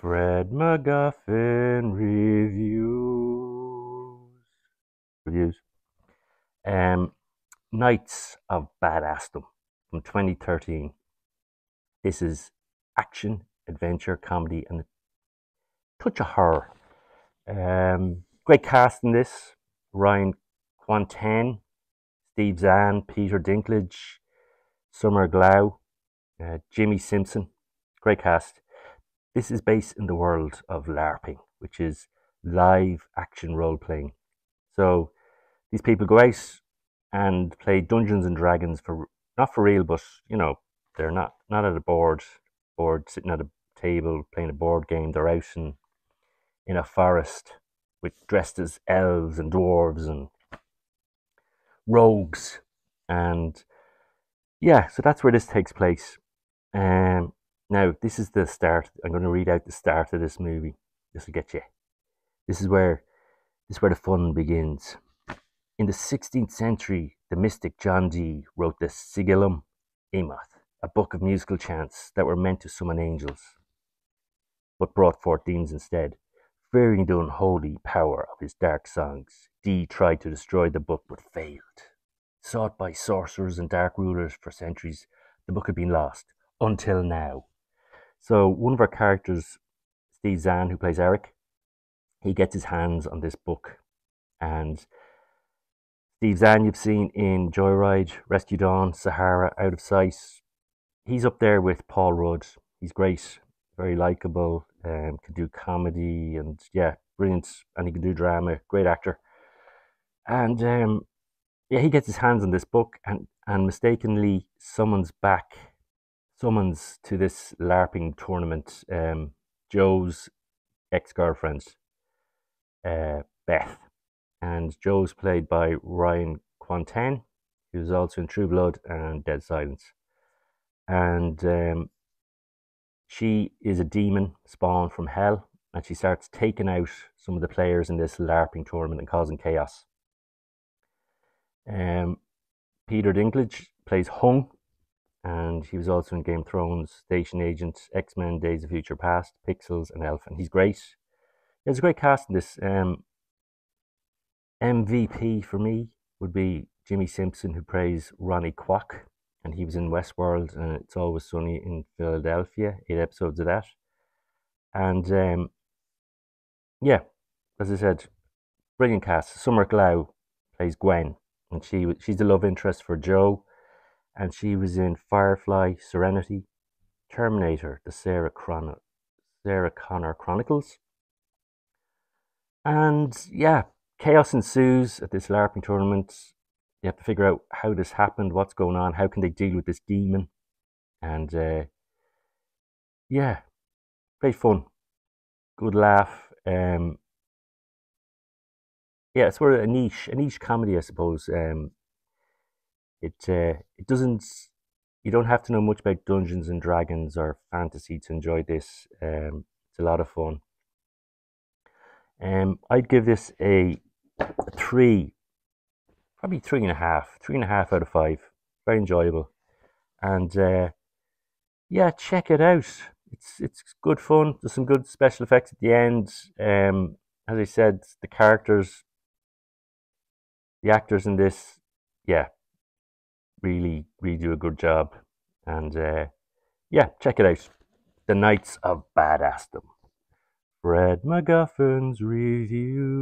Fred McGuffin reviews. Um, Knights of Badassdom from 2013. This is action, adventure, comedy, and a touch of horror. Great cast in this: Ryan Quanten, Steve Zahn, Peter Dinklage, Summer Glau, Jimmy Simpson. Great cast. This is based in the world of LARPing, which is live action role playing. So these people go out and play Dungeons and Dragons for not for real, but they're not at a board sitting at a table playing a board game. They're out in a forest with dressed as elves and dwarves and rogues, and yeah, so that's where this takes place. Now this is the start. I'm going to read out the start of this movie. This will get you. This is where the fun begins. In the 16th century, the mystic John Dee wrote the Sigillum Emoth, a book of musical chants that were meant to summon angels, but brought forth demons instead. Fearing the unholy power of his dark songs, Dee tried to destroy the book but failed. Sought by sorcerers and dark rulers for centuries, the book had been lost, until now. So one of our characters, Steve Zahn, who plays Eric, he gets his hands on this book. And Steve Zahn, you've seen in Joyride, Rescue Dawn, Sahara, Out of Sight. He's up there with Paul Rudd. He's great, very likeable, can do comedy, and yeah, brilliant. And he can do drama, great actor. And yeah, he gets his hands on this book and mistakenly summons to this LARPing tournament Joe's ex-girlfriend, Beth. And Joe's played by Ryan Quanten, who's also in True Blood and Dead Silence. And she is a demon spawned from hell, and she starts taking out some of the players in this LARPing tournament and causing chaos. Peter Dinklage plays Hung, and he was also in Game of Thrones, Station Agent, X-Men, Days of Future Past, Pixels, and Elf, and he's great. There's a great cast in this. MVP for me would be Jimmy Simpson, who plays Ronnie Kwok, and he was in Westworld and It's Always Sunny in Philadelphia, 8 episodes of that. And yeah, as I said, brilliant cast. Summer Glau plays Gwen, and she's the love interest for Joe, and she was in Firefly, Serenity, Terminator, the Sarah Connor Chronicles. And yeah, chaos ensues at this LARPing tournament. You have to figure out how this happened, what's going on, how can they deal with this demon. And yeah, great fun, good laugh. Yeah, it's sort of a niche comedy, I suppose. It doesn't. You don't have to know much about Dungeons and Dragons or fantasy to enjoy this. It's a lot of fun. I'd give this a 3, probably 3.5 out of 5. Very enjoyable, and yeah, check it out. It's good fun. There's some good special effects at the end. As I said, the actors in this, yeah, really do a good job. And yeah, check it out. The Knights of Badassdom. Fred McGuffin's review.